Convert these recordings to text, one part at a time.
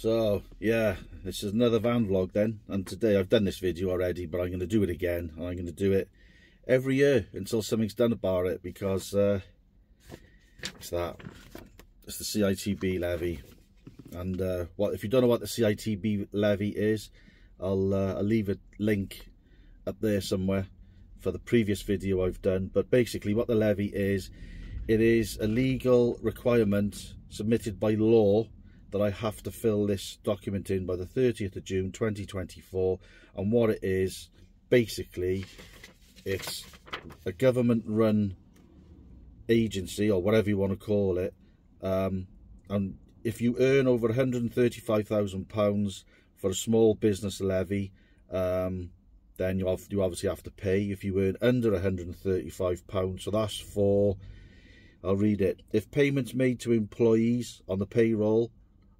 So yeah, this is another van vlog then, and today I've done this video already, but I'm going to do it again, and I'm going to do it every year until something's done about it, because it's the CITB levy. And if you don't know what the CITB levy is, I'll leave a link up there somewhere for the previous video I've done. But basically what the levy is, it is a legal requirement submitted by law that I have to fill this document in by the 30th of June 2024. And what it is, basically, it's a government run agency, or whatever you want to call it, and if you earn over £135,000 for a small business levy, then you obviously have to pay. If you earn under £135, so that's for, I'll read it, if payments made to employees on the payroll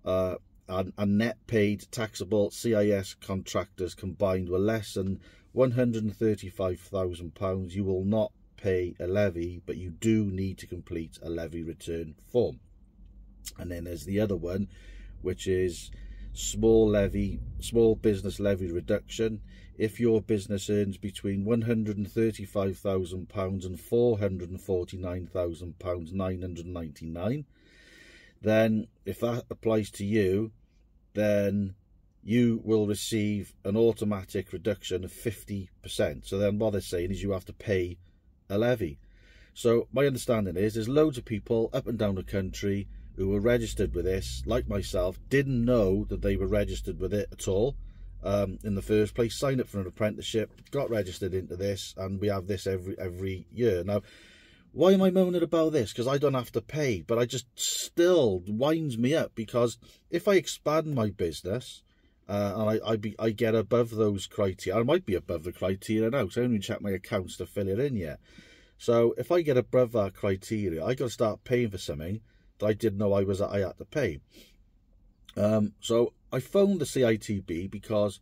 and net paid taxable CIS contractors combined were less than £135,000, you will not pay a levy, but you do need to complete a levy return form. And then there's the other one, which is small business levy reduction. If your business earns between £135,000 and £449,999, then if that applies to you, then you will receive an automatic reduction of 50%. So then what they're saying is you have to pay a levy. So my understanding is there's loads of people up and down the country who were registered with this, like myself, didn't know that they were registered with it at all in the first place, signed up for an apprenticeship, got registered into this, and we have this every year. Now, why am I moaning about this? Because I don't have to pay, but I just still winds me up, because if I expand my business and I get above those criteria, I might be above the criteria now, because I haven't even checked my accounts to fill it in yet. So if I get above that criteria, I got to start paying for something that I didn't know I had to pay. So I phoned the CITB because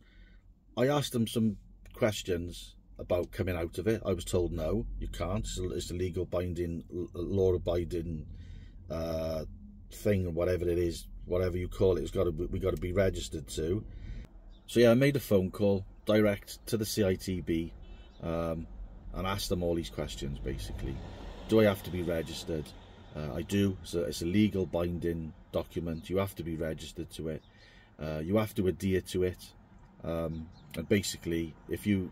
I asked them some questions about coming out of it. I was told no, you can't. It's a legal binding, law-abiding thing, or whatever it is, whatever you call it. We got to be registered to. So yeah, I made a phone call direct to the CITB and asked them all these questions. Basically, do I have to be registered? I do. So it's a legal binding document. You have to be registered to it. You have to adhere to it. And basically, if you're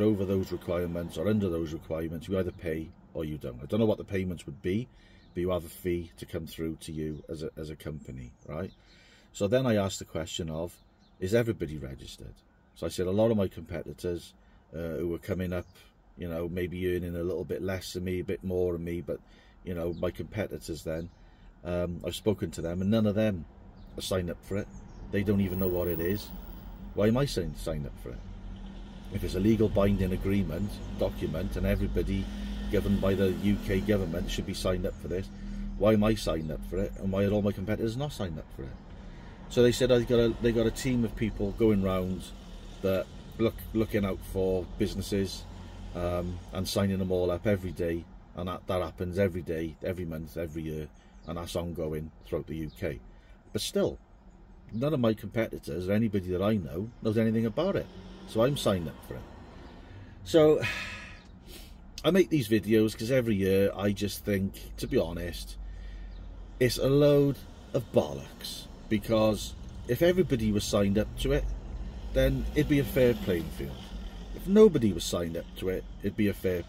over those requirements or under those requirements, you either pay or you don't. I don't know what the payments would be, but you have a fee to come through to you as a company, right? So then I asked the question of, is everybody registered? So I said a lot of my competitors who were coming up, you know, maybe earning a little bit less than me, a bit more than me, but you know, my competitors then, I've spoken to them, and none of them are signed up for it. They don't even know what it is. Why am I signed up for it? If it's a legal binding agreement, document, and everybody governed by the UK government should be signed up for this, why am I signed up for it, and why are all my competitors not signed up for it? So they said they got a team of people going round that looking out for businesses and signing them all up every day. And that happens every day, every month, every year, and that's ongoing throughout the UK. But still, none of my competitors or anybody that I know knows anything about it. So I'm signed up for it. So I make these videos because every year I just think, to be honest, it's a load of bollocks. Because if everybody was signed up to it, then it'd be a fair playing field. If nobody was signed up to it, it'd be a fair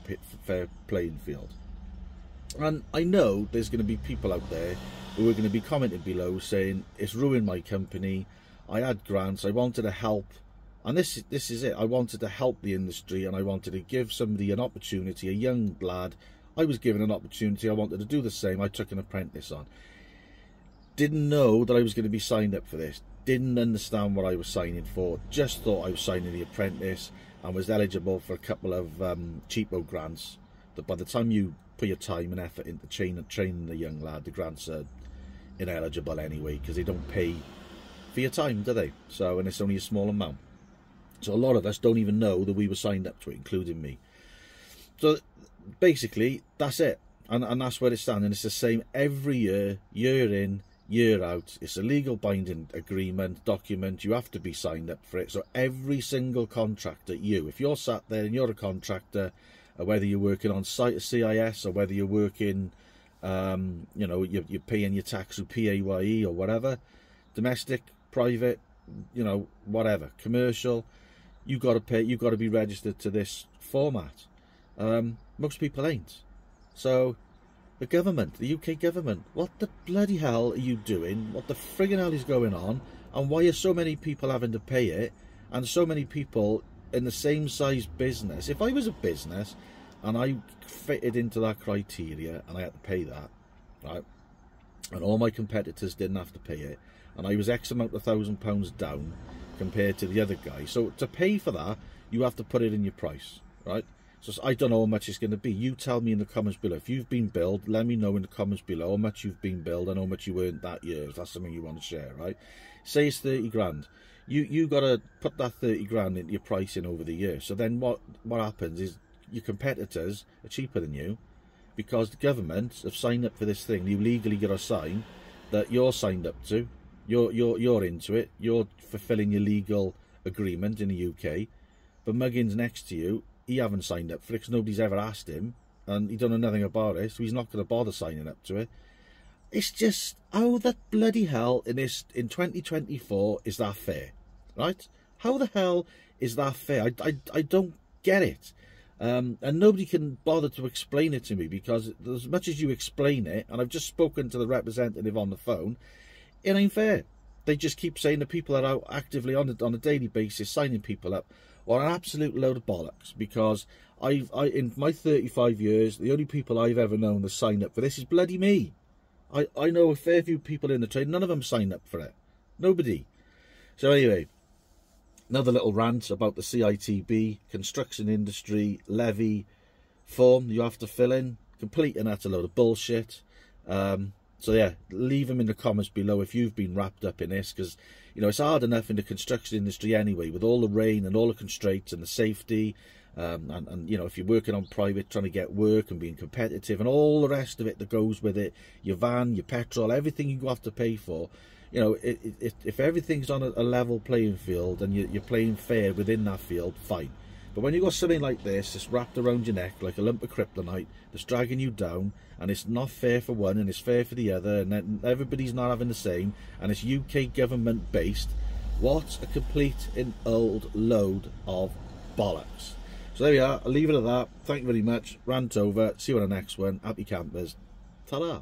playing field. And I know there's going to be people out there who are going to be commenting below saying, it's ruined my company, I had grants, I wanted to help. And this is it, I wanted to help the industry, and I wanted to give somebody an opportunity, a young lad. I was given an opportunity, I wanted to do the same, I took an apprentice on. Didn't know that I was going to be signed up for this, didn't understand what I was signing for, just thought I was signing the apprentice, and was eligible for a couple of cheapo grants that by the time you put your time and effort into training the young lad, the grants are ineligible anyway, because they don't pay for your time, do they? So, and it's only a small amount. So a lot of us don't even know that we were signed up to it, including me. So basically, that's it. And that's where it's standing. It's the same every year, year in, year out. It's a legal binding agreement, document. You have to be signed up for it. So every single contractor, if you're sat there and you're a contractor, whether you're working on site CIS or whether you're working, you know, you're paying your tax through PAYE or whatever, domestic, private, you know, whatever, commercial, you got to pay. You got to be registered to this format. Most people ain't. So the government, the UK government, what the bloody hell are you doing? What the friggin' hell is going on? And why are so many people having to pay it? And so many people in the same size business. If I was a business and I fitted into that criteria and I had to pay that, right, and all my competitors didn't have to pay it, and I was X amount of £1,000 down compared to the other guy. So to pay for that, you have to put it in your price, right? So I don't know how much it's going to be. You tell me in the comments below. If you've been billed, let me know in the comments below how much you've been billed and how much you earned that year, if that's something you want to share, right? Say it's 30 grand. You got to put that 30 grand into your pricing over the year. So then what happens is your competitors are cheaper than you because the government have signed up for this thing. You legally got to sign that you're signed up to. You're into it. You're fulfilling your legal agreement in the UK. But Muggins next to you, he haven't signed up for it because nobody's ever asked him, and he don't know nothing about it, so he's not going to bother signing up to it. It's just, how the bloody hell in 2024 is that fair, right? How the hell is that fair? I don't get it. And nobody can bother to explain it to me, because as much as you explain it, and I've just spoken to the representative on the phone, it ain't fair. They just keep saying the people that are out actively on a daily basis signing people up are an absolute load of bollocks, because I in my 35 years, the only people I've ever known that signed up for this is bloody me. I know a fair few people in the trade, none of them signed up for it. Nobody. So anyway, another little rant about the CITB construction industry levy form you have to fill in. Complete and utter load of bullshit. So yeah, leave them in the comments below if you've been wrapped up in this, because, you know, it's hard enough in the construction industry anyway, with all the rain and all the constraints and the safety, and you know, if you're working on private, trying to get work and being competitive and all the rest of it that goes with it, your van, your petrol, everything you have to pay for. You know, if everything's on a level playing field and you're playing fair within that field, fine. But when you've got something like this, it's wrapped around your neck like a lump of kryptonite that's dragging you down, and it's not fair for one and it's fair for the other, and then everybody's not having the same, and it's UK government based, what a complete and old load of bollocks. So there we are, I'll leave it at that. Thank you very much. Rant over. See you on the next one. Happy campers. Ta-da.